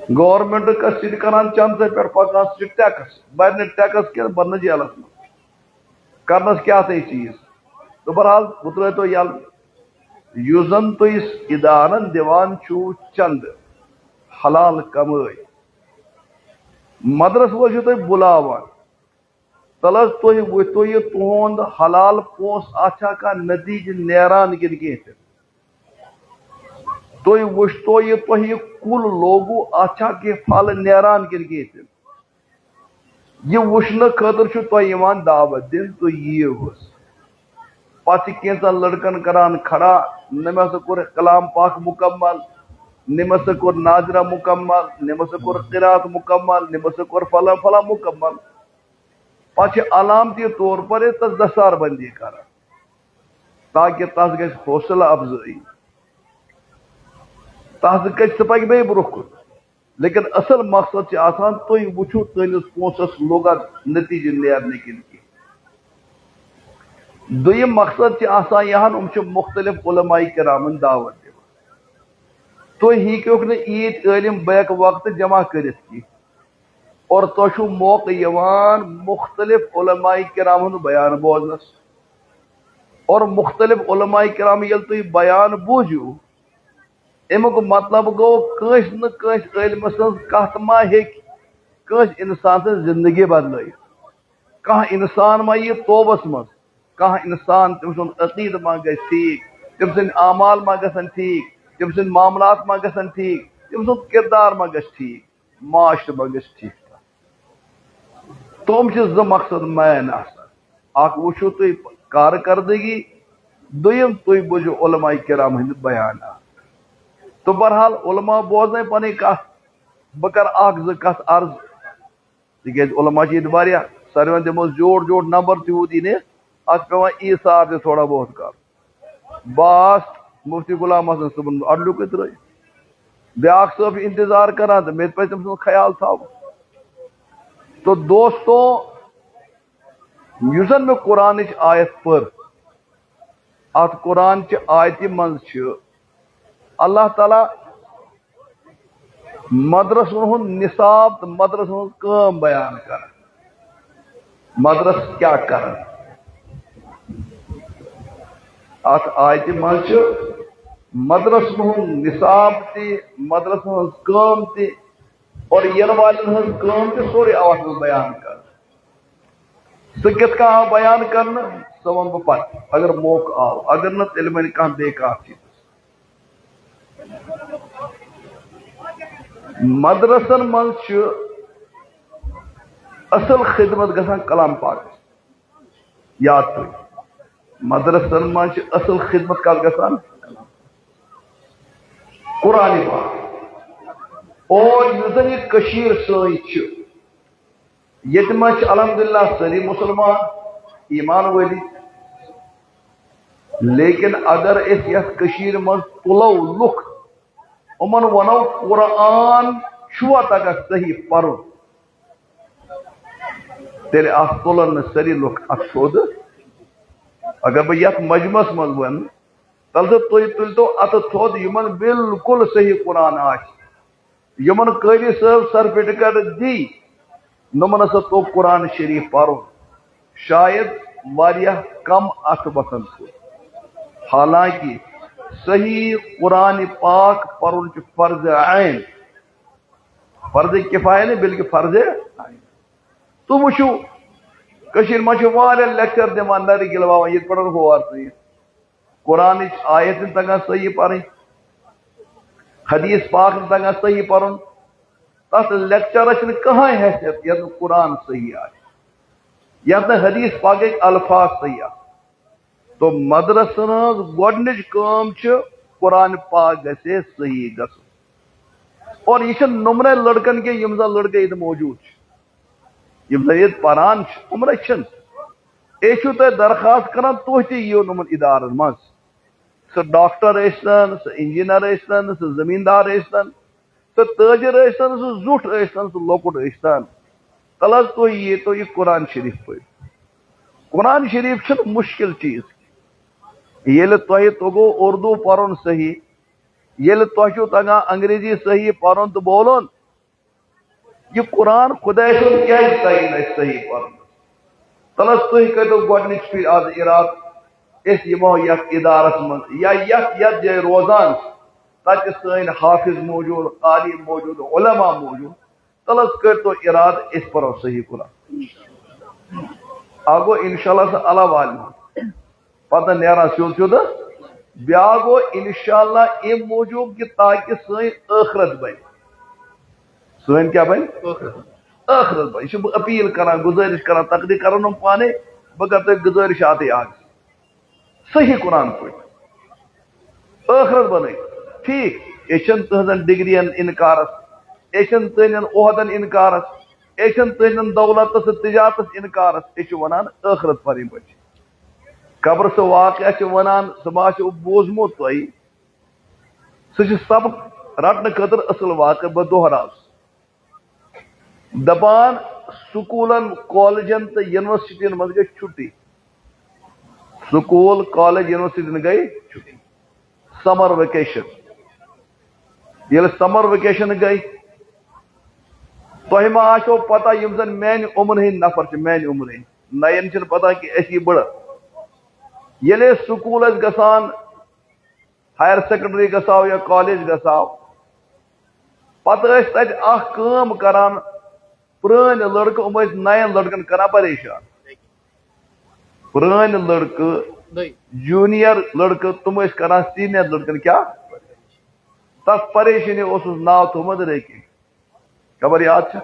government کس کران چند پہ پکان سہ ٹیکس بر ٹیکس کی برن جیلس من کرنس کیا چیز تو بہرحال بہ تر تو یل اس زن تس ادارن دیوان چھو چند حلال کمائی مدرس وجہ تھی بلاوان تل تھی وتو یہ تہد حلال پونس آچھا کا نتیجہ نیران کن کی تھی وچتو یہ تہ کل لوگو آچھا کہ پھل نیران کن کی یہ وچھنے خاطر چھو تہ دعوت دن تو یہ پتہ کینچن لڑکن کران کھڑا نم ہسا کور کلام پاک مکمل نم ہسا کور ناظرہ مکمل نم ہسا کور قرات مکمل نم ہسا کور فلاں فلاں مکمل پتہ علامتی طور پر تس دستار بندی کران تاکہ تس گژھِ حوصلہ افزائی تس گژھِ سہ پکہ بیٚیہِ برونٛہہ کُن لیکن اصل مقصد آسان تُہۍ وٕچھِو تُہنٛدِس پونٛسس لوٚگا نتیجہ نیرنہٕ کِنہٕ کینٛہہ دوٚیِم مقصد آسان یہن مختلف علماء کرامن دعوت دِوان تُہۍ ہیٚکِوکھ نہٕ عیٖد عٲلم بیک وقت جمع کٔرِتھ کینٛہہ اور تۄہہِ چھُو موقع یِوان مختلف علماء کرام ہُنٛد بیان بوزنس اور مختلف علماء کرام ییٚلہِ تُہۍ بیان بوٗزِو امیُک مطلب گوٚو کٲنٛسہِ نہٕ کٲنٛسہِ عٲلمہٕ سٕنٛز کتھ ما ہیٚکہِ کٲنٛسہِ انسان سٕنٛز زندگی بدلٲیِتھ کانٛہہ انسان ما یی توبس منٛز کانٛہہ انسان تٔمۍ سُنٛد عقیدٕ ما گژھِ ٹھیٖک تٔمۍ سٕنٛدۍ اعمال ما گژھن ٹھیٖک تٔمۍ سٕنٛدۍ معاملات ما گژھن ٹھیٖک تٔمۍ سُنٛد کردار ما گژھِ ٹھیٖک معاشرٕ ما گژھِ ٹھیٖک تِم چھِ زٕ مقصد مین آسان اکھ وٕچھِو تُہۍ کارکردگی دوٚیِم تُہۍ بوٗزِو علماء کرام ہٕنٛدۍ بیانات تو بہرحال علماء بوزنے پنٕنۍ کتھ بہٕ کرٕ اکھ زٕ کتھ عرض تِکیٛازِ علماء چھِ ییٚتہِ واریاہ ساروین دِمو جوڑ جوڑ نمبر تیوٗت یی نہٕ اتھ پیوان ایثار تہِ تھوڑا بہت کرُن بہٕ مفتی غلام حسن صٲبن اڈلیُکٕے ترٲیِتھ بیاکھ صٲب چھُ انتظار کران تہٕ مےٚ تہِ پزِ تٔمۍ سُنٛد خیال تھاوُن تو دوستو یُس زن مےٚ قرآنٕچ آیت پٔر اتھ قرآنچہِ آیتہِ منٛز چھِ اللہ تعالیٰ مدرسن ہُنٛد نصاب تہٕ مدرسن ہٕنٛز کٲم بیان کران مدرس کیاہ کران اتھ آیتہِ منٛز چھِ مدرسن ہُنٛد نصاب تہِ مدرسن ہٕنٛز کٲم تہِ اور ینہٕ والٮ۪ن ہٕنٛز کٲم تہِ سورُے آو اتھ منٛز بیان کرنہٕ سُہ کِتھ کٔنۍ آو بیان کرنہٕ سُہ ونہٕ بہٕ پتہٕ اگر موقعہٕ آو اگر نہٕ تیٚلہِ وَنہِ کانٛہہ بیٚیہِ کانٛہہ چیٖز مدرسن منٛز چھُ اصل خدمت گژھان کلام پاکس یاد تھٲیِو مدرسن منٛز چھِ اصل خدمت کتھ گژھان قرآنِ پاک اور یُس زن یہِ کٔشیٖر سٲنۍ چھِ ییٚتہِ منٛز چھِ الحمدللہ سٲری مُسلمان ایمان وٲلی لیکن اگر أسۍ یتھ کٔشیٖرِ منٛز تُلو لُکھ یِمن ونو قرآن چھُوا تگان صحیح پرُن تیٚلہِ اتھ تُلن نہٕ سٲری لُکھ اتھ تھوٚد اگر بہٕ یتھ مجمس منٛز ونہٕ تلہٕ تُہۍ تُلۍتو اتھٕ تھوٚد یِمن بالکل صحیح قرآن آسہِ یِمن قٲری صٲب سرٹیفکیٹ دی نۄمن ہسا توٚگ قرآن شریٖف پرُن شاید واریاہ کم اتھ وتھن تھوٚد حالانکہ صحیح قرآن پاک پرُن چھُ فرض عین فرض کفایہ نہٕ بلکہ فرض عین تُہۍ وٕچھِو کٔشیٖرِ منٛز چھِ واریاہ لیکچر دِوان نرگِل واوان ییٚتہِ پٮ۪ٹھ ہور ژٕیِتھ قرآنٕچ آیت نہٕ تگان صحیح پرٕنۍ حدیث پاک نہٕ تگان صحیح پرُن تتھ لیکچرس چھنہٕ کٕہٕنۍ حیثیت یتھ نہٕ قرآن صحیح آسہِ یتھ نہٕ حدیث پاکٕکۍ الفاظ صحیح آسن تو مدرسن ہٕنٛز گۄڈنِچ کٲم چھِ قرآن پاک گژھِ صحیح گژھُن اور یہ چھنہٕ نۄمنے لڑکن کینٛہہ یِم زن لڑکہٕ ییٚتہِ موجوٗد چھِ یِم زن ییٚتہِ پران چھِ یِمنے چھِنہٕ أسۍ چھِو تۄہہِ درخواست کران تُہۍ تہِ یِیِو یِمن ادارن منٛز سُہ ڈاکٹر ٲسۍتن سُہ انجیٖنر ٲسۍتن سُہ زٔمیٖندار ٲسۍتن سُہ تٲجر ٲسۍتن سُہ زیُٹھ ٲسۍتن سُہ لۄکُٹ ٲسۍتن تل حظ تُہۍ ییٖتو یہِ قرآن شریٖف پٔرِو قرآن شریٖف چھُنہٕ مُشکل چیٖز ییٚلہِ تۄہہِ توٚگوٕ اردو پرُن صحیح یل تہ تگان انگریزی صحیح پرن تو بولن یہ قرآن خدا سن کیا تگہ صحیح پرن تلس تھی کرو گۄڈنِچ پھر آز اراد اس یمو یتھ ادارس من یا یتھ جائے روزان تتہ سن حافظ موجود قاری موجود علماء موجود تلس کرتو اراد اس پرو صحیح قرآن آگو انشاءاللہ سے اللہ والم پتہ نیران سیود سیود بیا گو انشاءاللہ ام موجود کہ تاکہ سن آخرت بن سن کیا بن آخرت بن یہ اپیل کران گزارش کران تقدیر کران پانے بگر تو گزارش آتے آگ صحیح قرآن پہ آخرت بن ٹھیک یہ تہذن ڈگرین انکارس یہ تہن عہدن انکارس یہ تہن دولت تجارت انکارس یہ ونان آخرت پری بچ قبر سہ واقعہ ونان سہ ما بوزمت تھی سہ سبق رٹنے خاطر اصل واقع بہ دہراس دپان سکولن کالجن تو یونیورسٹین مز گئی چھٹی سکول کالج یونیورسٹین گئی چھٹی سمر ویکیشن یل سمر ویکیشن گئی تہ ما آو پتہ یم زن میانہ عمر ہند نفر میانہ عمر ہند نین چھ پتہ کہ اس یہ بڑھ یل سکول گسان ہائر سیکنڈری گساو یا کالج گساو پتہ تت اخ کام کران پران لڑکہ نین لڑکن کران پریشان پران لڑکہ جونیئر لڑکہ تم کران سینئر لڑکن کیا تس پریشانی اس ناو تھومت ریکنگ خبر یاد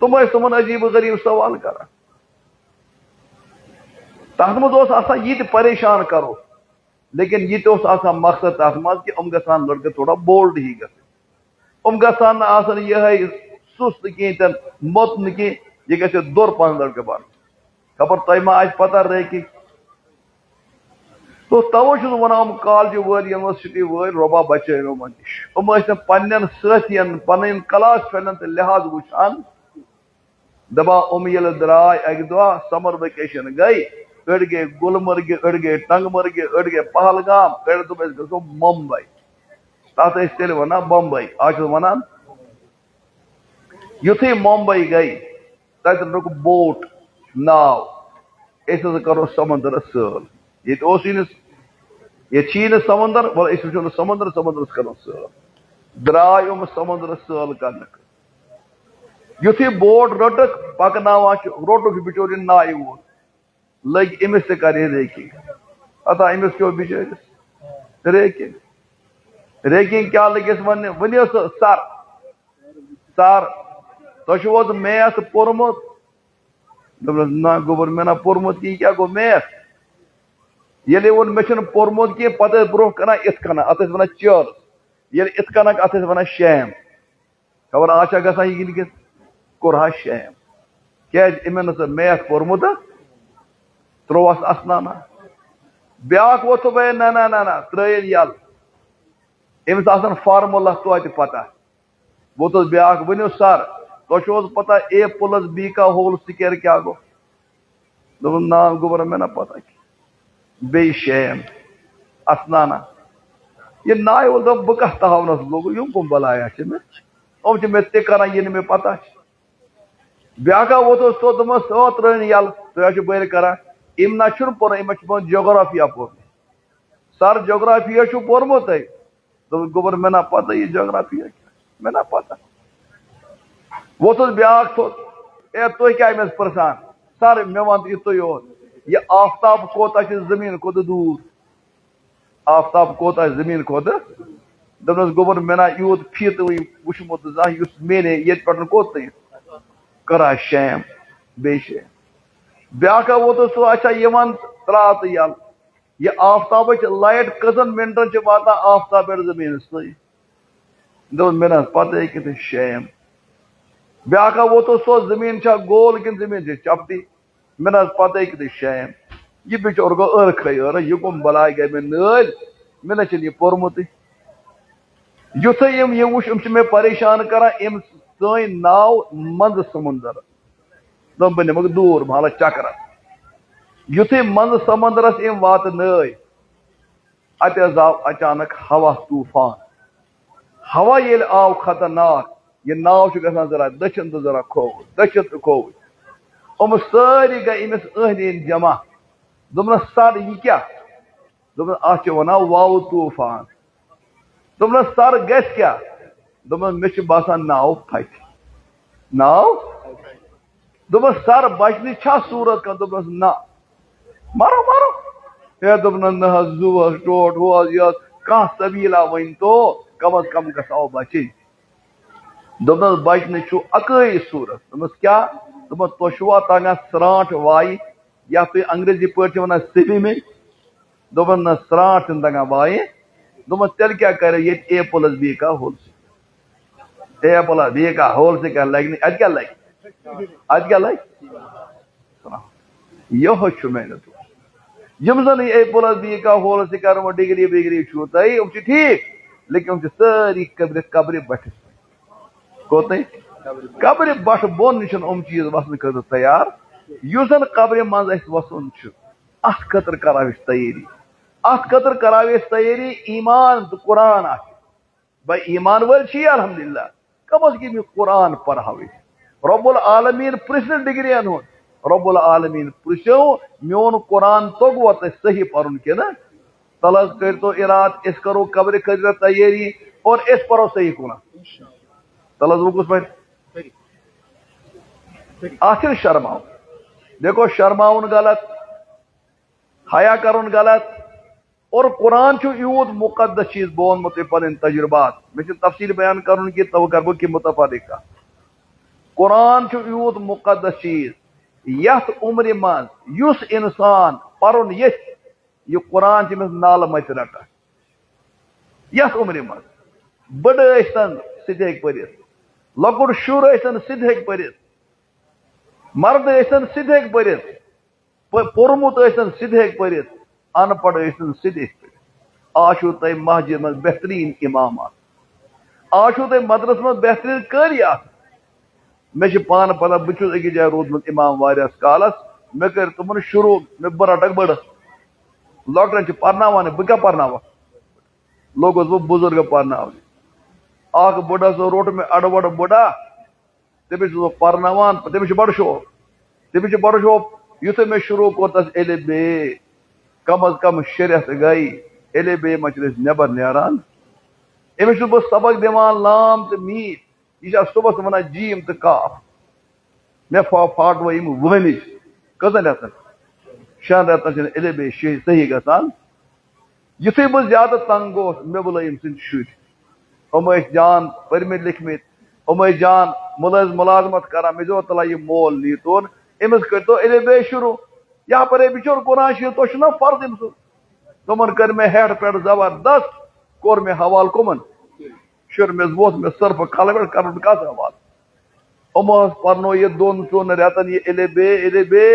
تم تمن عجیب غریب سوال کران تر مز آسان یہ پریشان کرو لیکن یہ مقصد تر مز کہ گھان لڑکہ تھوڑا بولڈ ہی گھان آسان یہ سست کہین مت کی یہ گھر دور پہن لڑکہ بن خبر تہ ما آج پتہ ریکنگ تو توے ونان کالج ول یونیورسٹی ول رۄبا بچٲیو یِمن نش یِم ٲسۍ نہٕ پننٮ۪ن سٲتھین پنٕنۍ کلاس فرینڈن تہِ لحاظ وٕچھان دپان ییٚلہِ درٛاے اکہِ دۄہ سمر ویکیشن گٔے أڑۍ گٔے گلمرگہِ أڑۍ گٔے ٹنگمرگہِ أڑۍ گٔے پہلگام أڑۍ دوٚپ أسۍ گژھو ممبئی تتھ ٲسۍ تیٚلہِ ونان بمبئی آز چھِ ونان یُتھُے ممبئی گٔے تتہِ رُک بوٹ ناو أسۍ ہسا کرو سمندرس سٲل ییٚتہِ اوسُے نہٕ ییٚتہِ چھی نہٕ سمندر وَلہٕ أسۍ وٕچھو نہٕ سمندر سمندرس کرو سٲل درٛاے سمندرس سٲل کرنہٕ یُتھُے بوٹ رٔٹٕکھ پکناوان چھِ روٚٹُکھ بِچور یہِ نایہِ وول لٔگۍ أمِس تہِ کرِ ریکنگ پتہ أمِس کیٛاہ بِچٲرِس ریکنگ کیٛاہ لٔگِس وننہِ ؤنِو سر سر تۄہہِ چھُو حظ میتھ پوٚرمُت دوٚپنس نہ گوٚبُر مےٚ نا پوٚرمُت کِہیٖنۍ کیٛاہ گوٚو میتھ ییٚلہِ ووٚن مےٚ چھُنہٕ پوٚرمُت کینٛہہ پتہٕ ٲسۍ برونٛہہ کران یِتھ کٔنۍ اتھ ٲسۍ ونان چٲرٕس ییٚلہِ یِتھ کٔنۍ اتھ ٲسۍ ونان شیم خبر آز چھا گژھان یہِ گِنٛدِتھ کوٚرہا شیم کیٛازِ أمۍ نہٕ سُہ میتھ پوٚرمُت تروہس اسنانا بیاکھ ووٚتھ صبحٲے نہ نہ نہ نہ ترٲیِن یلہٕ أمِس آسان فارمولا توتہِ پتہ ووٚتھُس بیاکھ ؤنِو سر تۄہہِ چھُو حظ پتہ اے پلس بی کا ہول سکویر کیٛاہ گوٚو دوٚپُن نا گوٚبرا مےٚ نا پتہ کینٛہہ بیٚیہِ شیم اسنانا یہ نایہِ وول دوٚپ بہٕ کتھ تھاونس لوٚگُس یِم کٕم بلایا چھِ مےٚ یِم چھِ مےٚ تہِ کران یہِ نہٕ مےٚ پتہ چھِ بیاکھا ووٚتھُس تھوٚد دوٚپمس ترٛٲیِن یلہٕ تُہۍ حظ چھِو بٔلۍ کران أمۍ نہ چھُنہٕ پوٚرمُت أمۍ چھُ پوٚرمُت جغرافیہ پوٚرمُت سر جغرافیہ چھُو پوٚرمُت تۄہہِ دوٚپُس گوٚبُر مےٚ نا پتہ یہِ جغرافیہ کیٛاہ مےٚ نا پتہ ووٚتھُس بیاکھ تھوٚد اے تُہۍ کیٛاہ أمِس پرژھان سر مےٚ ون تہٕ یِتُے یوت یہ آفتاب کوتاہ چھُ زٔمیٖن کھۄتہٕ دوٗر آفتاب کوتاہ زٔمیٖن کھۄتہٕ دوٚپنس گوٚبُر مےٚ نا یوٗت فیٖتہٕ وٕنہِ وٕچھمُت زانٛہہ یُس میلے ییٚتہِ پٮ۪ٹھ کوٚت تانۍ کران شیم بیٚیہِ شیم بیاکھا ووٚتھُس سُہ اچھا یہِ ون ترٛاو تہٕ یلہٕ یہ آفتابٕچ لایٹ کٔژن منٹن چھِ واتان آفتاب پٮ۪ٹھ زٔمیٖنس تانۍ دوٚپُن مےٚ نہ حظ پتہ کِتھ شیم بیاکھا ووٚتھُس سُہ زٔمیٖن چھا گول کِنہٕ زٔمیٖن چھِ چپٹی مےٚ نہ حظ پتہ کِتھ شیم یہ بِچور گوٚو ٲرکھٕے یہِ کُم بلاے گٔے مےٚ نٲلۍ مےٚ نہ چھُنہٕ یہِ پوٚرمُتٕے یُتھُے یہِ وٕچھ یِم چھِ مےٚ پریشان کران أمۍ سٲنۍ ناو منٛزٕ سمندر دوٚپ بہٕ نِمکھ دوٗر محلس چکرس یُتھُے منٛزٕ سمندرس أمۍ واتنٲے ات آو اچانک ہوا طوفان ہوا یل آو خطرناک یہ ناو چھ گژھان ذرا دچھن تو ذرا کھووُر دچھن تو کھووُر ساری گئی امس أندۍ جمع دوٚپنس سر یہ کیا دوٚپنس اتھ چھِ ونان واو طوفان دوٚپنس سر گژھِ کیا دوٚپنس مےٚ چھُ باسان ناو پھٹہِ ناو دوٚپنس سر بچنٕچ چھا صوٗرت کانٛہہ دوٚپنس نہ مرو مرو ہے دوٚپنس نہ حظ زُو حظ ٹوٹھ ہُہ حظ یہِ حظ کانٛہہ سبیٖلا ؤنۍتو کم از کم گژھو بچٕنۍ دوٚپنس بچنٕچ چھُ اکٲے صوٗرت دوٚپمس کیٛاہ دوٚپمس تۄہہِ چھُوا تگان سرٛانٛٹھ وایہِ یتھ تُہۍ انگریزی پٲٹھۍ چھِ ونان سوِمِنٛگ دوٚپُن نہ سرٛانٛٹھ چھُنہٕ تگان وایہِ دوٚپمس تیٚلہِ کیٛاہ کرِ ییٚتہِ اے پلس بی کا ہول سے اے پلس بی کا ہول سے کیٛاہ لگہِ نہٕ اتہِ کیٛاہ لگہِ اتہِ کیٛاہ لگہِ یِہوے چھُ محنت یم زن اے پلس بی کا ہول سے کران ڈگری وگری چھُو تۄہہِ یِم چھِ ٹھیٖک لیکن یِم چھِ سٲری قبرِ بٹھس کوٚتٕے قبرِ بٹھ بۄن چھِنہٕ یِم چیٖز وسنہٕ خٲطرٕ تیار یُس زن قبرِ منٛز اسہِ وسُن چھُ اتھ خٲطرٕ کرو أسۍ تیٲری اتھ خٲطرٕ کرو أسۍ تیٲری ایمان تہٕ قرآن آسہِ بھائی ایمان وٲلۍ چھِ الحمدللہ کم از کم یہِ قرآن پرہو أسۍ رب العالمیٖن پرژھ نہٕ ڈگرین ہُنٛد رب العالمیٖن پرژھو میون قرآن توٚگوا تۄہہِ صحیح پرُن کِنہٕ تل حظ کٔرۍتو اراد أسۍ کرو قبرِ خٲطرٕ تیٲری اور أسۍ پرو صحیح قرآن تل حظ وہ کس پہ آخر شرماؤ دیکھو شرماؤن غلط حیا کرن غلط اور قرآن چھُ یوٗت مقدس چیٖز بہٕ ووٚنمو تۄہہِ پنٕنۍ تجربات مےٚ چھُنہٕ تفصیٖل بیان کرُن کینٛہہ تو کرٕ بہٕ کینٛہہ متفادِ کتھ قرآن چھُ یوٗت مقدس چیٖز یتھ عمرِ منٛز یُس انسان پرُن یژھِ یہ قرآن چھُ أمِس نالہٕ متہِ رٹان یتھ عمرِ منٛز بٔڑٕ ٲسۍتن سُہ تہِ ہیٚکہِ پٔرِتھ لۄکُٹ شُر ٲسۍتن سُہ تہِ ہیٚکہِ پٔرِتھ مرد ٲسۍتن سُہ تہِ ہیٚکہِ پٔرِتھ پوٚرمُت ٲسۍتن سُہ تہِ ہیٚکہِ پٔرِتھ ان پڑھ ٲسۍتن سُہ تہِ ہیٚکہِ پٔرِتھ آز چھُو تۄہہِ مسجد منٛز بہتریٖن امامات آز چھُو تۄہہِ مدرسس منٛز بہتریٖن قٲری آسان مےٚ چھِ پانہٕ پتہ بہٕ چھُس أکِس جایہِ روٗدمُت امام واریاہس کالس مےٚ کٔرۍ تِمن شروٗع بہٕ رٹکھ بٔڑٕ لۄکٹٮ۪ن چھِ پرناوان بہٕ کیٛاہ پرناوکھ لوٚگُس بہٕ بُزرگن پرناونہِ اکھ بُڈٕ ہسا روٚٹ مےٚ اڑٕ وڑٕ بُڈا تٔمِس چھُس بہٕ پرناوان تٔمِس چھُ بڑٕ شوق یُتھُے مےٚ شروٗع کوٚر تس اے بے کم از کم 6 رٮ۪تھ گٔے اے بے منٛز چھِ أسۍ نٮ۪بر نیران أمِس چھُس بہٕ سبق دِوان لام تہٕ میٖٹھ یہِ چھِ صبحس ونان جیٖم تہٕ کاف مےٚ پھاٹوو یِم وٲنِج کٔژن رٮ۪تن 6 رٮ۪تن چھِنہٕ اے بے صحیح گژھان یُتھُے بہٕ زیادٕ تنگ گوس مےٚ بُلٲے أمۍ سٕنٛدۍ شُرۍ یِم ٲسۍ جان پٔرمٕتۍ لیکھمٕتۍ یِم ٲسۍ جان مُلازمت کران مےٚ دوٚپ تلا یہِ مول نیٖتون أمِس کٔرۍتو اے بے شروٗع یا پرے بِچور قرآن شریٖف تۄہہِ چھُو نا فرض أمۍ سُنٛد تِمن کٔر مےٚ ہیٚٹھ پٮ۪ٹھ زبردست کوٚر مےٚ حوالہٕ کٕمن شُرمِس ووٚتھ مےٚ سٔرفہٕ کھلہٕ پٮ۪ٹھ کرُن کتھ حوالہٕ یِمو حظ پرنو یہِ 2-3 رٮ۪تن یہِ اے بے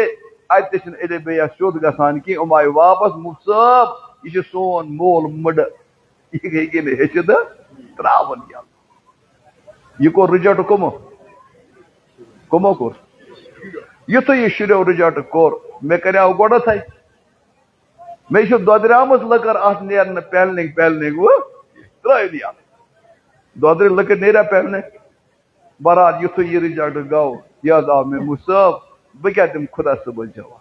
اتہِ تہِ چھِنہٕ اے بے سیوٚد گژھان کینٛہہ یِم آیہِ واپس مفتی صٲب یہِ چھُ سون مول مٕڈٕ یہِ ہیٚکہِ نہٕ ہیٚچھِتھ تراوُن یہِ کوٚر رِجیکٹ کٕمو کوٚر یُتھُے یہِ شُریو رِجیکٹ کوٚر مےٚ کریاو گۄڈٕتھے مےٚ چھِ دۄدریمٕژ لٔکٕر اتھ نیرنہٕ پیلنِنگ ترٲوِتھ یتھ دۄدرِ لٔکٕر نیریا پیلنِنگ بہرحال یُتھُے یہِ رِجیکٹ گوٚو یہِ حظ آو مےٚ مفتی صٲب بہٕ کیٛاہ دِمہٕ خۄدا صٲبس جواب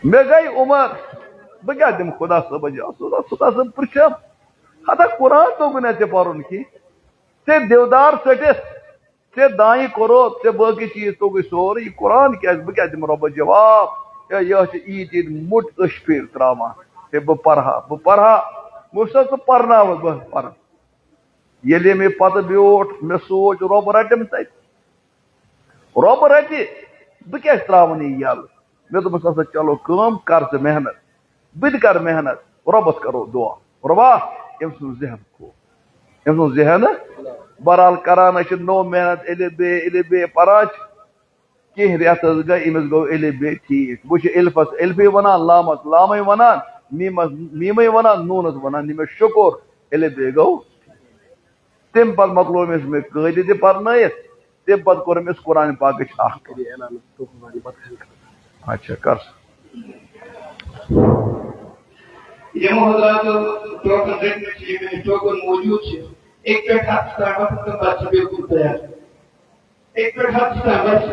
مےٚ گٔے عمر بہٕ کیٛاہ دِمہٕ خۄدا صٲبس جواب خۄدا صٲب پرٛژھم ہتا قرآن توٚگُے نہ ژےٚ پرُن کینٛہہ ژےٚ دِودار ژٔٹِتھ ژےٚ دانہِ کوٚرُتھ ژےٚ باقٕے چیٖز توٚگُے سورُے یہِ قرآن کیٛازِ بہٕ کیٛاہ دِمہٕ رۄبس جواب ہے یہِ حظ چھِ عیٖد موٚٹ أچھ پھِرِ تراوان ہے بہٕ پرہا مفتی صٲب ژٕ پرناوَس بہٕ پرٕ ییٚلہِ مےٚ پتہٕ بیوٗٹھ مےٚ سوٗنٛچ رۄب رٹِم تتہِ رۄب رٹہِ بہٕ کیٛازِ تراوَن یہِ یَلہٕ مےٚ دوٚپمَس ہسا چلو کٲم کر ژٕ محنت بہٕ تہِ کرٕ محنت رۄبس کرو دعا رۄبا أمۍ سُنٛد ذہن کھول أمۍ سُنٛد ذہن بہرحال کران حظ چھِ نوٚو محنت اے بے پران چھِ کینٛہہ رٮ۪تھ حظ گٔے أمِس گوٚو اے بے ٹھیٖک وۄنۍ چھِ الفس الفی ونان لامس لامے ونان میٖمس میٖمے ونان نوٗنس ونان نِمے شُکر اے بے گوٚو تمہِ پتہٕ مۄکلو أمِس مےٚ قٲدِ تہِ پرنٲیِتھ تمہِ پتہٕ کوٚر أمِس قرآنِ پاکٕچ اکھ اچھا کر یہ حضرات ٹوکن رٹنے چاہیے میں ٹوکن موجود ہے ایک پیٹ ہاتھ ستا وقت کا بات سے بالکل تیار ایک پیٹ ہاتھ ستا بس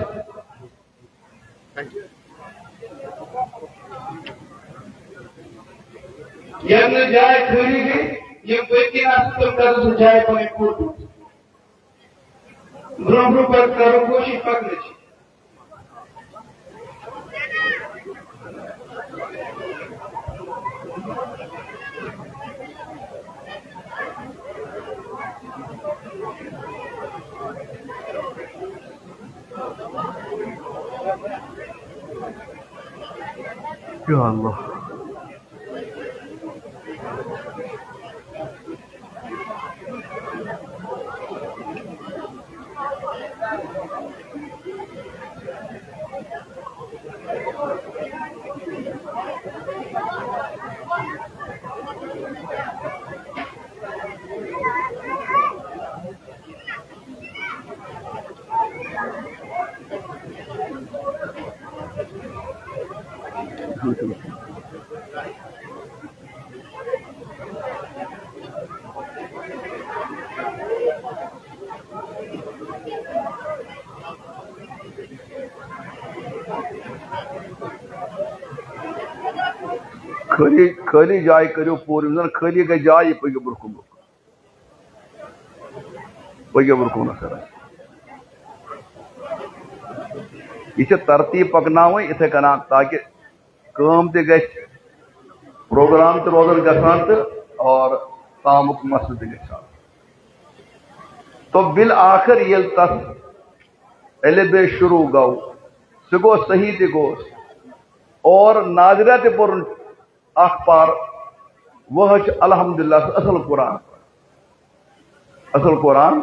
یہ نے جائے کھوری گئی یہ بیٹی ناسکل کر سے جائے پانے پھوٹو برہم پر کرو کوشش پکنے چاہیے یا اللہ خالی جائے کرو پور خالی گئی جائے پگہ برکن برکن سر یہ ترتیب پکناو اتھے کنا تاکہ کام تہ گژھِ پروگرام تہ روزن گژھان تہ اور تامک مسئلہ تہ گژھان تو بالآخر یل تس علب شروع گو سہ گو صحیح تہ گوس اور ناظرہ تہ پورن اخ پار وہ الحمدللہ اصل قرآن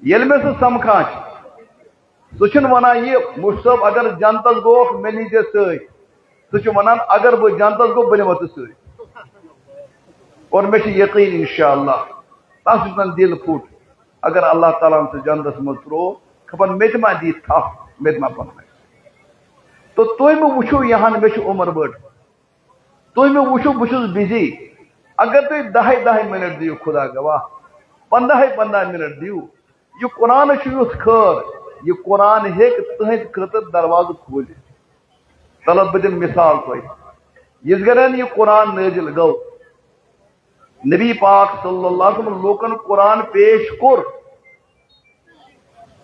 یل میں سہ سمکھان سہ ونان یہ مشتب اگر جنتس گوکھ مے نیجے ست ونان اگر بہ جنتس گو بہ نمو ست اور مے یقین انشاءاللہ تس دل پھٹ اگر اللہ تعالیٰ سہ جنتس مز ترو خبر مے تہ ما دی تھپ مے تہ ما پن تو تھی مہ وچھو یہاں مے عمر بڑ تھی مہ وچھو بہت بزی اگر تھی 10 منٹ دیو خدا گواہ 15 منٹ دیو یہ قرآن یھ خیر یہ قرآن ہیک تہند خاطر دروازہ کھولت طلب بہ دم مثال تہ یس گرن یہ قرآن نازل گو نبی پاک صلی اللہ علیہ وسلم لوکن قرآن پیش کور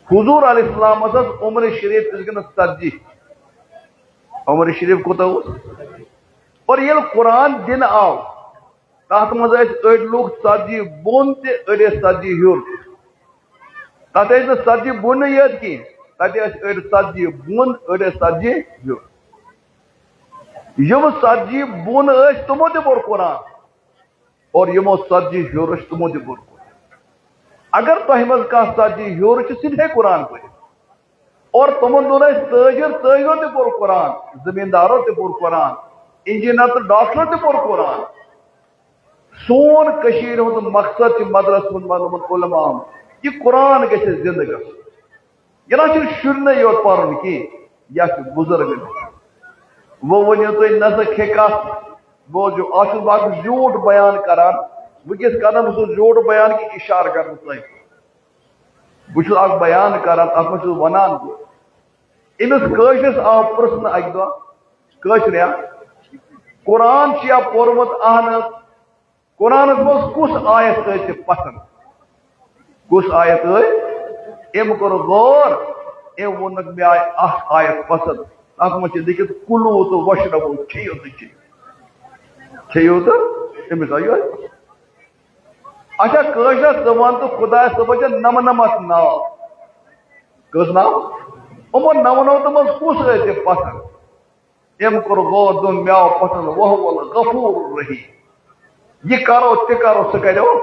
حضور علیہ السلام عمر شریف تس 40 عمر شریف کوتا اور یل قرآن دن آو تات مز اڑ لوگ 40 بون تہ اڑ 40 ہور تت 40 بون یاد کی تت اڑ 40 بون اڑ 40 ہور یم 40 بون تمو تہ پور قرآن اور یمو 40 ہور تمو تہ پور قرآن اگر تہ مز کھانا 40 ہور سہ قرآن پڑھ اور تمن دون تاجر تاجرو تہ پور قرآن زمیندارو تہ پور قرآن انجینئر تو ڈاکٹر تہ پور قرآن سون کشیر ہند مقصد مدرس علماء یہ قرآن گھس زندہ گھس یہ نا شرن یوت پرن کی یہ بزرگ وہ ونو تھی نسا کھیکا وہ جو آشد باغ زیوٹ بیان کران وکس قدم سو زیوٹ بیان کی اشارہ کر بہت اخ بیان کران تک مجھ ونان امس قشرس آو پرسن اک دہ قشریا قرآن چیا پورمت اہن قرآنس مز کس آیت پسند کس آیت ام کور غور ام ونک مے آئے آیت پسند تک مجھ لکھت کلو تو وشربو کھیو تو کھیو تو امس آئی اچھا قشرس ون تو خدا صبح نمنمت ناو کس ناو امو نمنو مز کس پسند ام کور غور دون میاو پسند وہ الغفور الرحیم یہ کرو تہ کرو سہ کرو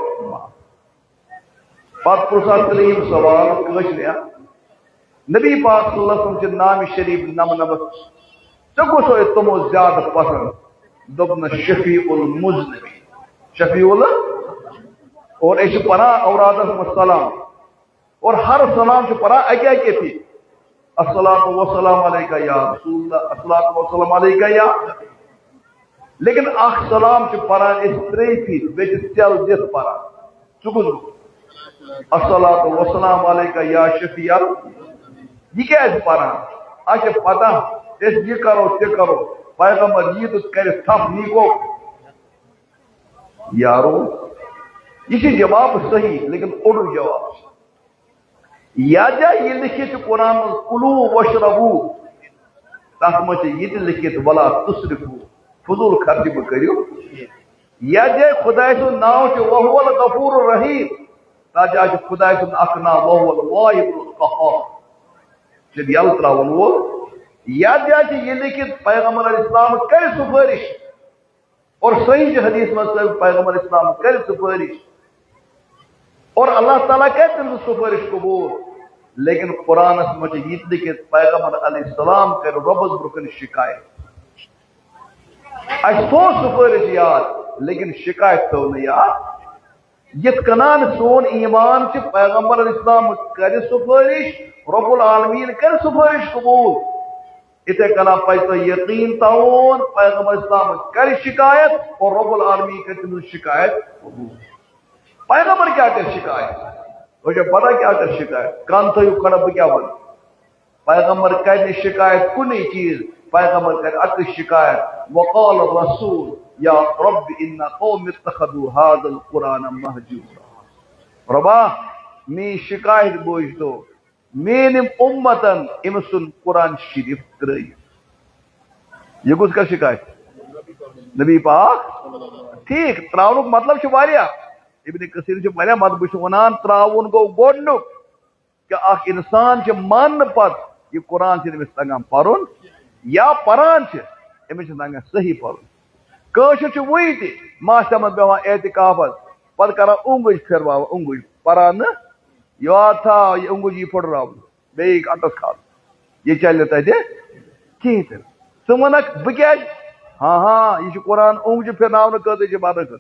پتہ پرسان تریم سوال قشریا نبی پاک صلی اللہ علیہ وسلم نام شریف نمنمت ٹھیک کس تمو زیادہ پسند دپن شفیع المذنبین شفیع اور یہ پڑھا اورادس سلام اور ہر سلام پڑھا اکہ اکہ تھی الصلاۃ والسلام علیکہ یا رسول اللہ الصلاۃ والسلام علیکہ یا لیکن اخ سلام چھ پران اس ترے فیت بیچ تل دت پران چکن الصلاۃ والسلام علیکہ یا شفیع یہ کیا ہے پران اچھا پتہ اس یہ کرو تے کرو پیغمبر یہ تو کرے تھپ نیکو یارو یہ جواب صحیح لیکن اردو جواب یا جا یہ لکھت قرآن کلو وشربو تک مجھے یہ لکھت ولا تسرفو فضول خرچ بہ کرو یا جائے خدا سن ناو چھ وہو الغفور الرحیم تا جا خدا سن اخ ناو وہو الواحد القہار چھ یل تراون وول یا جا یہ لکھت پیغمبر علیہ السلام کر سفارش اور صحیح حدیث میں پیغمبر اسلام کر سفارش اور اللہ تعالیٰ کہتے ہیں سفارش قبول لیکن قرآن مجھے یہ لکھت پیغمبر علیہ السلام کر ربز برکن شکایت اس تو سفارش یاد لیکن شکایت تو نہیں یاد یت کنان سون ایمان چھ پیغمبر علیہ السلام کر سفارش رب العالمین کر سفارش قبول اتنے کنا پیسہ یقین تاون پیغمبر اسلام کر شکایت اور رب العالمین کر شکایت قبول پیغمبر کیا کر شکایت مجھے پتا کیا کر شکایت کان تو یوں کھڑا کیا بن پیغمبر کہنے شکایت کنی چیز پیغمبر کہنے اک شکایت وقال الرسول یا رب ان قوم اتخذوا هذا القرآن مهجورا ربا می شکایت بوجھ دو مینم امتن امسن قرآن شریف ترائی یہ کس کا شکایت نبی پاک ٹھیک تراؤنک مطلب چھ واریا ابن کثیر چھ واریا مت بش ونان تراؤن گو گوڈنک کہ اخ انسان چھ مان پت یہ قرآن چھ امس تگان پرن یا پران چھ امس تگان صحیح پرن کاشر چھ وی تہ ماشا مت بیوان اعتکافس پتہ کران اونگج پھروا اونگج پران یاد تھا یہ انگوجی پڑ رہا ہوں بے ایک اٹس کھا یہ چل لیتا ہے کہیں تر ثم ونک بکیج ہاں ہاں یہ قرآن انگج پھر نام کرتے جو بات کر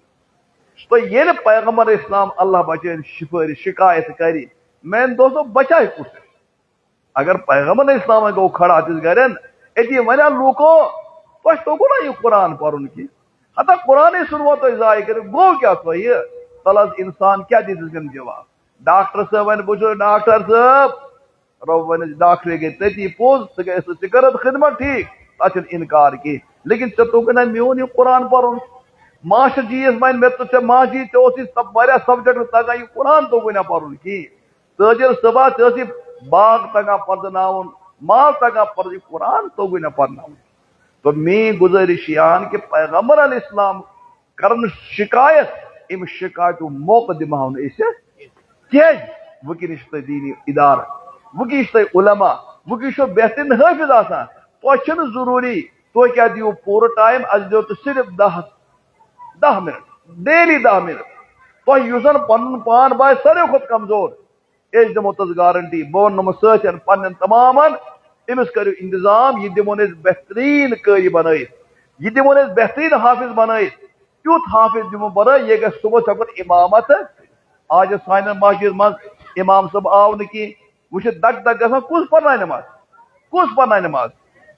تو یہ پیغمبر اسلام اللہ بچے شفر شکایت کری میں دوستو بچائے کچھ اگر پیغمبر اسلام کو کھڑا تیز گرن ایتی ونیا لوکو تو کو نا یہ قرآن پڑھن کی حتی قرآن سنو تو ضائع کرے گو کیا تو یہ تلز انسان کیا دیتے جواب ڈاکٹر صاحب ون بچو ڈاکٹر صاحب رو ون ڈاکٹر گئی تتی پوز کرت خدمت ٹھیک اچھا انکار کی لیکن تو کہنا میون یہ قرآن پڑھن ماشٹر جی اس مائن میں تو ماں جی تو اسی سب واریاہ سبجیکٹ تگا یہ قرآن تو گنا پڑھن کی تاجر صبح تسی باغ تگا پردناون مال تگا پرد قرآن تو گنا پڑھناون تو میں گزارش یان کہ پیغمبر علیہ السلام کرن شکایت ام شکایت موقع دماؤن اسے کیج وکیش تو دینی ادارہ وکیش تو علماء وکیش تو بہترین حافظ آسان تو چھن ضروری تو کیا دیو پورا ٹائم از دیو تو صرف 10 منٹ ڈیلی 10 منٹ تو یوزن پن پان بائی سارے خود کمزور ایج دمو تس گارنٹی بون نمو سچن پن تمام امس کرو انتظام یہ دمون بہترین قاری بنائیت یہ دمون بہترین حافظ بنائیت تیوت حافظ دمو بنائی یہ گھر صبح سکت امامت آج سائن مسجد مز امام صاحب آو نکی وہ دک دک گا کس پڑھنا نماز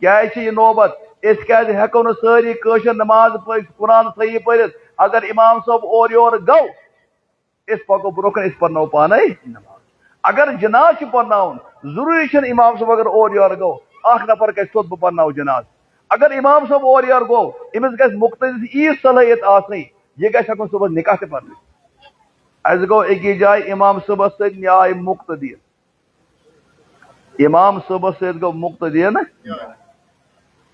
کیا یہ نوبت اس کیا ہیکو نا ساری قشر نماز قرآن صحیح پڑھت اگر امام صاحب اور یور گو اس پکو بروکن اس پڑھنو پانے نماز اگر جناز پڑھناؤن ضروری چھن امام صاحب اگر اور یور گو اخ نفر کہ سوت بہ پڑھناو جناز اگر امام صاحب اور یور گو امس گھس مختلف ای صلاحیت آسنی یہ گھس ہیکن صبح نکاح تہ پڑھن از گو ایک جائے امام صاحب سے نیائے مقتدی امام صاحب سے گو مقتدی نا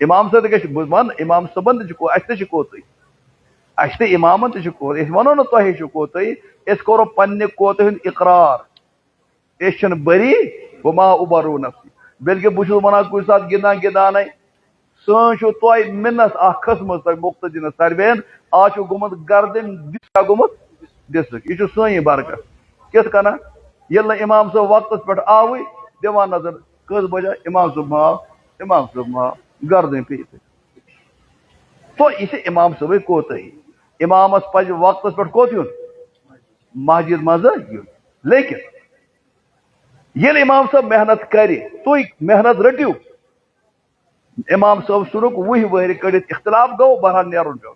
امام صاحب گھس بزمان امام صاحبن تہ اس تہ کوتئی اس تہ امامن تہ کوت اس ونو نا تہ کوتئی اس کرو پنہ کوت ہند اقرار اس چھن بری وما ابرو نفسی بلکہ بہ چھس ونان کُنہ سات گندان سن چھو تہ منس اخ کھسمز تہ مقتدی سروین آج گومت گردن دس گومت دسک یہ سن برکت کت کنا یل امام صاحب وقت پہ آوی دان نظر کس بجا امام صاحب ما گردن پیت تو یہ امام صاحب کوتہی امامس پہ وقت پہ کوت یون مسجد مز یون لیکن یل امام صاحب محنت کر تھی محنت رٹو امام صاحب سنک وہی وہر کڑت اختلاف گو بہرحال نیرن پیو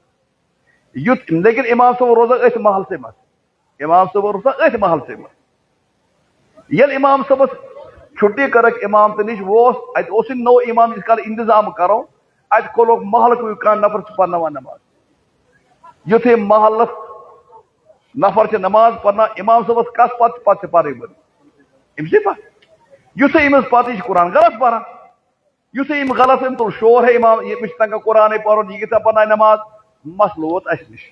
یت لیکن امام صاحب روزان ات محل سے مت امام صاحب روزان ات محل سے مت یل امام صاحب چھٹی کرک امام تو نش وہ ات نو امام اس کال انتظام کرو ات کھولوک محل کو کان نفر پرنوان نماز یتھے محل نفر سے نماز پڑھنا امام صاحب کس پتہ پڑھ امسی پہ یتھے امس پتہ یہ قرآن غلط پڑھان یتھے ام غلط تو شور ہے امام یہ تنگا قرآن پڑھن یہ کتنا پڑھنا نماز مسل ووت اس نش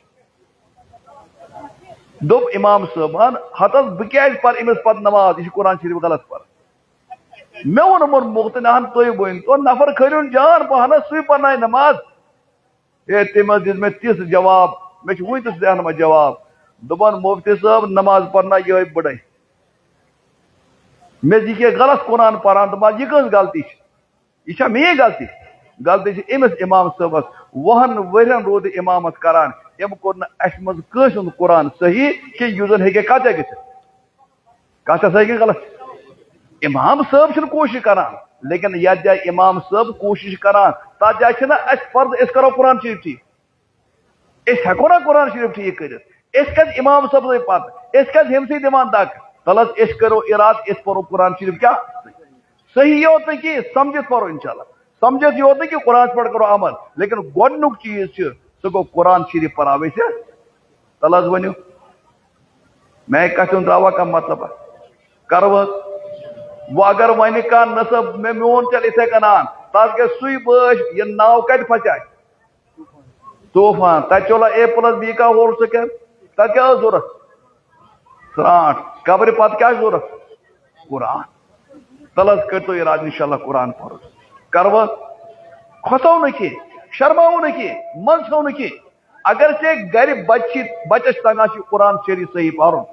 دب امام صاحبان ہتس بہ پر امس پتہ نماز یہ قرآن شریف غلط پڑھ مے وون مختنہن تھی ون تو نفر کھرون جان پہن سی پڑھنا نماز ہے تم دس مے تس جواب مے ون تس ذہن میں جواب دپان مفتی صاحب نماز پڑھنا یہ بڑے مے یہ غلط قرآن پڑھان دپان یہ کس غلطی یہ میری غلطی غلطی امس امام صاحبس وہن ورین رود امامت کران ام کور اس مز کس قرآن صحیح کہ یوزن ہیکے کتہ گھت کتھ صحیح کہ غلط امام صاحب چھ کوشش کران لیکن یتھ جائے امام صاحب کوشش کران تر جائے چھ اس فرض اس کرو قرآن شریف ٹھیک اس ہیکو نا قرآن شریف ٹھیک کرت اس کت امام صاحب پتہ اس کت ہمسی دان دک غلط اس کرو اراد اس پرو قرآن شریف کیا صحیح یہ ہوتا ہے کہ سمجھت پڑھو انشاءاللہ سمجھت یہ ہوتا ہے کہ قرآن پڑھ کرو عمل لیکن گۄڈنیُک چیز سہ گو قرآن شریف پڑھاوے سے تل حظ ؤنِو میں کتھ ہُنٛد دعویٰ کا مطلب ہے کرو حظ وہ اگر ون کان نصب میں میون چل اتھے کنان تس گژھِ سُے بٲژ یہ ناو کتہِ پھسے طوفان تتہِ چولا اے پلس بی کا ہول سکیم تتہِ کیٛاہ ٲس ضوٚرتھ ژھرانٛٹھ قبرِ پتہٕ کیٛاہ چھُ ضوٚرتھ قرآن تل حظ کٔرتو اراد انشاءاللہ قرآن پرو کرو کھوژو نہٕ کینٛہہ شرماو نہٕ کینٛہہ منٛزٕ نہٕ کینٛہہ اگر ژےٚ گرِ بچس تگان چھُ قرآن شریف صحیح پرُن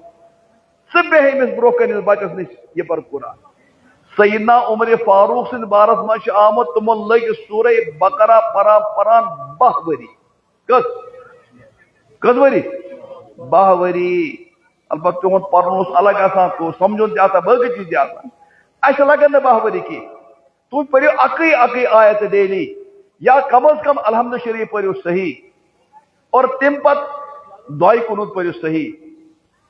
ژٕ بیٚہہ أمِس برونٛہہ کَنہِ أمِس بچس نِش یہِ پر قرآن سیدنا عمر فاروق سٕنٛدِ بارس منٛز چھُ آمُت تِمن لٔگۍ سورہ بقرہ پران 12 ؤری کٔژ ؤری 12 ؤری البتہ تِہُنٛد پرُن اوس الگ آسان تو سمجھُن تہِ آسان باقٕے چیٖز تہِ آسان اَسہِ لگن نہٕ 12 ؤری کینٛہہ تُہۍ پٔرِو اکٕے آیت ڈیلی یا کم از کم الحمد شریف پٔرِو صحیح اور تم پتہٕ دۄیہِ کُنوُت پٔرِو صحیح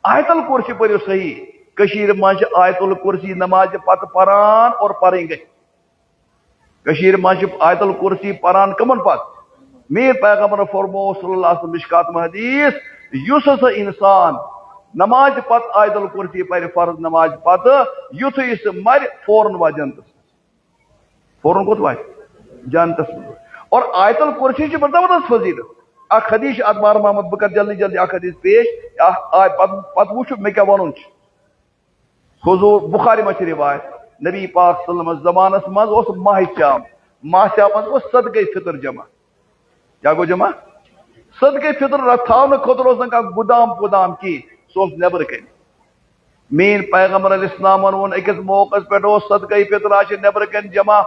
آیت الکرسی پٔرِو صحیح کشیر منٛز چھِ آیت الکرسی نمازِ پتہٕ پران اور پرٕنۍ گژھِ کشیر منٛز چھِ آیت الکرسی پران کمن پتہٕ میٖر پیغمبر فرمو صلی اللہ علیہ وسلم مشکات میں حدیث یُس ہسا انسان نماز پتہٕ آیت الکرسی پرِ فرض نماز پتہٕ یُتھُے سُہ مرِ فوراً واتہِ جنتس فوراً کوٚت واتہِ جنتس منٛز اور آیت الکرسی چھِ بڑٕ زبردست فضیلت اکھ حدیث چھُ اتھ بارس منٛز بہٕ کرٕ جلدی اکھ حدیث پیش پتہٕ وٕچھو مےٚ کیٛاہ وَنُن چھُ حضور بخاری منٛز چھِ روایت نبی پاک صلی اللہ علیہ وسلم زمانس منٛز اوس ماہ شام منٛز اوس صدقے فطر جمع کیٛاہ گوٚو جمع صدقے فطر تھاونہٕ خٲطرٕ اوس نہٕ کانٛہہ گُدام کینٛہہ سُہ اوس نیبرٕ کنہِ میٲنۍ پیغمبر علیہ السلامن ووٚن أکِس موقعس پٮ۪ٹھ اوس صدقے فطر آسہِ نیبرٕ کنہِ جمع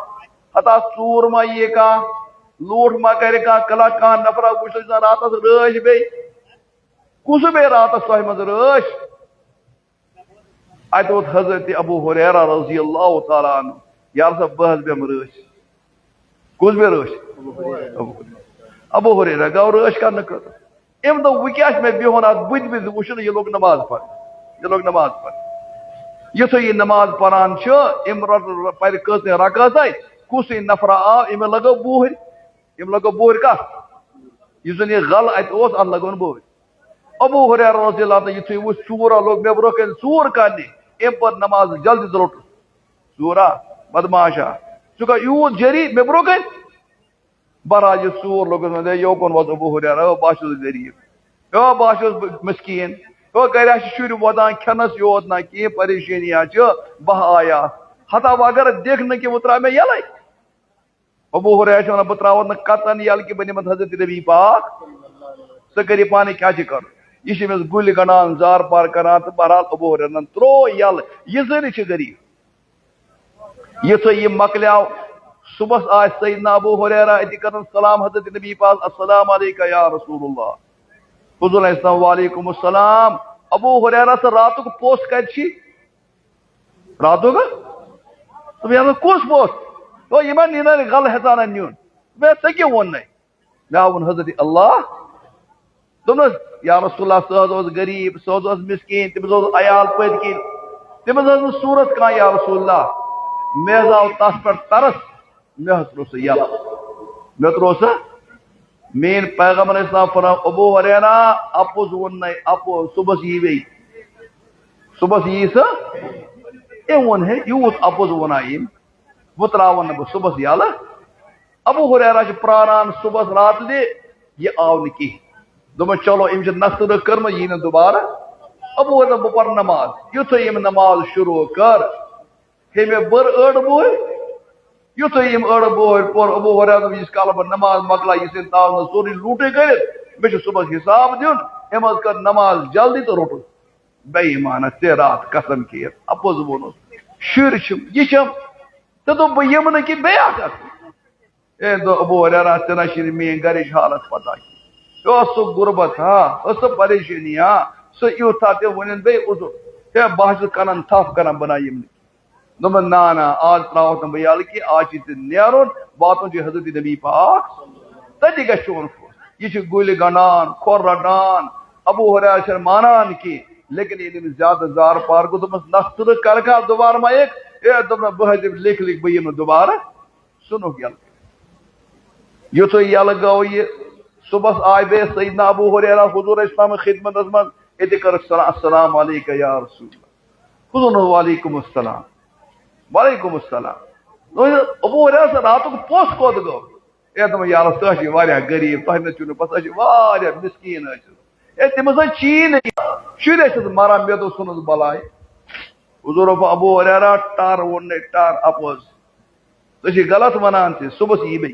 ہتا ژوٗر ما ییہِ کانٛہہ لوٗٹھ ما کرِ کانٛہہ کانٛہہ نفرا وٕچھ زن راتس رٲچھ بیٚیہِ کُس بیٚیہِ راتس تۄہہِ منٛز رٲچھ اتہِ ووت حضرت ابو ہریرہ رضی اللہ تعالیٰ عنہ یا رسول بہٕ حظ بیٚہمہٕ رٲچھ کُس بیٚیہِ رٲچھ ابو ہریرہ گوٚو رٲچھ کرنہٕ خٲطرٕ أمۍ دوٚپ وۄنۍ کیٛاہ چھُ مےٚ بِہُن اتھ بٕتھِ وٕچھُن یہِ لوٚگ نماز پرنہِ یُتھُے یہِ نماز پران چھُ أمۍ پرِ کٔژنہِ رکٲژے کُسٕے نفرا آو أمۍ لگٲو بوٗرۍ کتھ یُس زن یہِ غل اتہِ اوس اتھ لگٲوُن بوٗرۍ ابو ہریرہ رضی اللہ عنہ یُتھُے وٕچھ ژوٗرا لوٚگ مےٚ برونٛہہ کنہِ ژوٗر کرنہِ أمۍ پٔر نماز جلدی ژوٚٹ ژوٗرا بدماشا ژٕ گوٚو یوٗت جری مےٚ برونٛہہ کنہِ بہرحال یہِ ژوٗر لوٚگُس مےٚ یوکُن ووت ابو ہریرہ بہٕ ہا چھُس غریٖب بہٕ ہا چھُس مسکیٖن گرِ ہا چھِ شُرۍ وۄدان کھٮ۪نس یوت نہ کینٛہہ پریشٲنی چھِ بہٕ آیاس ہتا وۄنۍ اگر دِکھ نہٕ کہِ وۄنۍ ترٛاو مےٚ یَلے ابو ہریرہ چھُ ونان بہٕ ترٛاوَتھ نہٕ قطن یَلہٕ کہِ بہٕ نِمتھ حضرت نبی پاک ژٕ کٔرِ پانے کیٛاہ چھِ کرُن یہ أمس گُلۍ گنڈان زار پار کران تو بہرحال ابو ہریرہ ترٛوو یَلہٕ یہِ زٔنۍ چھِ غریٖب یِتھُے یہِ مۄکلیو صبحس آسہِ سیدنا ابو ہریرہ أتی کرن سلام حضرت نبی پاک السلام علیکہ یا رسول اللہ حضور علیہ السلام وعلیکم السلام ابو ہریرہ سے راتُک پوٚژھ کتہِ چھی راتُک کُس پوٚژھ تو یہ نینا غل ہیتانا نیون میں سکے ون میں ون حضرت اللہ دمس یا رسول اللہ سہ غریب سہ مسکین تمس عیال پت کن تمس صورت کان یا رسول اللہ میں آو تس پہ ترس میں ترو سہ یل میں ترو سہ مین پیغمبر اسلام فرام ابو ہریرہ اپوز ون اپو صبح یہ وی صبح یہ سہ ون ہے یوت اپوز ونا وہ تراون بہ صبح یل ابو ہریرہ پراران صبح رات دے یہ آو نہ کہین دپن چلو ام نصر کرم یہ نا دوبارہ ابو ہریرہ بہ پر نماز یتھے یم نماز شروع کر ہے میں بر اڑ بوئے یتھے یم اڑ بوئے پور ابو ہریرہ اس کال بہ نماز مکلا یہ تاو سوری لوٹے کر میں صبح حساب دین ام کر نماز جلدی تو روٹ بے ایمان تے رات قسم کی اپوز ون شر یہ تو دب یم نا کہ بے اے دو ابو ہریرہ ژےٚ شری میٲنۍ گرِچ حالت پتہ سہ غربت ہاں سہ پریشانی ہاں سہ یوتھا تہ ون بے عذر ہے بہت کران تھپ کران بنا یم دپن نا نا آج تراوت بہ یل کہ آج نیرن واتن چھ حضرت نبی پاک تتی گژھِ چون یہ گل گنڈان کھور رٹان ابو ہریرہ چھ مانان کہ لیکن یہ زیادہ زار پار گو دپس نصر کرکھا دوبارہ ما ایک اے دپن بہ لکھ لکھ بہ یم دوبارہ سنو یل یتھے یل گو یہ صبح آئے بے سیدنا ابو ہریرہ حضور اسلام خدمت من اتہ کر السلام علیکم یا رسول اللہ حضور وعلیکم السلام وعلیکم السلام ابو ہریرہ سے رات کو پوس کوت گو اے دم یار تہ واریاہ غریب تہ نہ پتہ واریاہ مسکین اے تمس چین شر مران مے دو سنس بلائے حضور ابو ہریرہ ٹار ون ٹار اپوز تھی غلط ونان تھی صبح یہ بی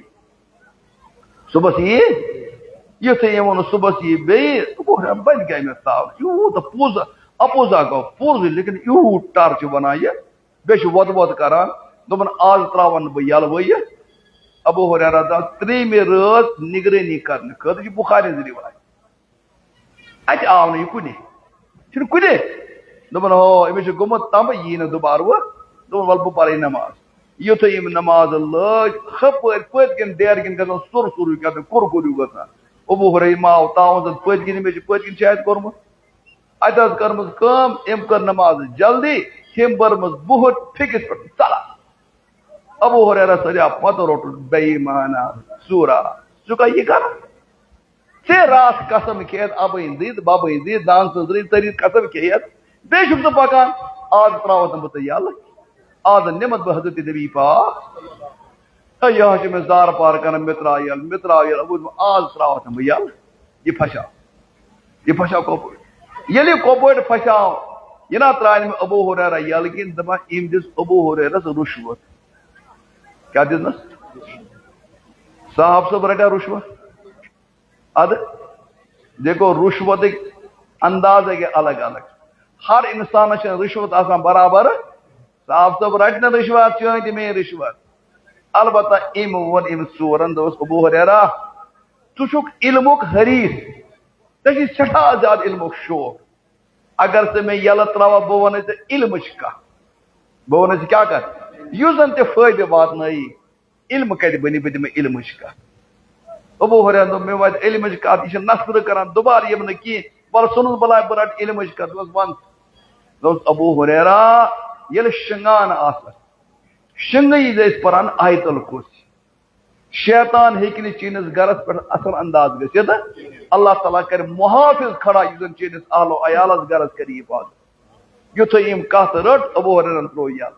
صبح یہ ون صبح یہ بی بن گئی میں تاو یوت پوز اپوزا گو پوز لیکن یوت ٹار ونان یہ بیش ود ود کران دپن آج تراون بہ یل وی ابو ہریرہ دا تریم رات نگرانی کرنے خاطر بخاری روایت اتہ آو یہ کن کنے دپن ہو امس گومت تم یہ نا دوبارہ وہ دپن ول بہ پرے نماز یتھے یم نماز لج خپر پت کن دیر کن گژھان سر سر کر کور کور گژھان ابو ہریرہ ماو تاون پت کن مے پت کن شاید کورمت اتہ کرم کم ام کر نماز جلدی ہم برمز بہت پھکس پہ چلا ابو ہریرہ سریا پتہ روٹ بے ایمانا سورا چکا یہ کر ژے رات قسم کھیت ابن دید ببن دید دان سزری تری قسم کھیت بے چھُکھ ژٕ پکان آز تراوت بہ ژٕ یلہٕ آز نمت بہ حضرت نبی پاک یہ میں زار پار کران مے تراو یل ابو آز تراوت بہ یل یہ پھشاو کپور یلی کپور پھشاو یہ نا ترائن میں ابو ہریرہ یل کن دپان ام دس ابو ہریرہ رشوت کیا دس صاحب صاحب رٹا رشوت اد دیکھو رشوت انداز ہے کہ الگ الگ ہر انسان رشوت آسان برابر صاحب صاحب رٹنا رشوت چاہیے میں رشوت البتہ ام ون ام ژورن دس ابو ہریرہ ژٕ علمک حریث ژےٚ سٹھاہ زیادہ علمک شوق اگر سے میں یل تراوا بہ ون علم بہ ون کیا کر اس زن تہ فائدہ واتن علم کت بنی بہ دم علم ابو ہریرہ دوپ مے وات علم کت یہ نصر کران دوبارہ یم نا کی بل سنس بلائے بہ رٹ علم کت ون ابو ہریرہ یل شنگان آس شنگی اس پران آیت الکرسی شیطان ہیکہ نہ چینس گرس پہ اثر انداز گھت اللہ تعالیٰ کر محافظ کھڑا اس چینس اہل و عیالس گرس کر حفاظت یتھے یم کت رٹ ابو ہریرہ ترو یل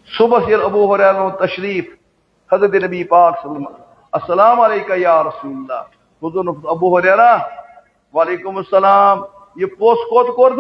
صبح یل ابو ہریرہ تشریف حضرت نبی پاک صلی اللہ علیہ وسلم السلام علیکم یا رسول اللہ حضور ابو ہریرہ وعلیکم السلام یہ پوس کوت کور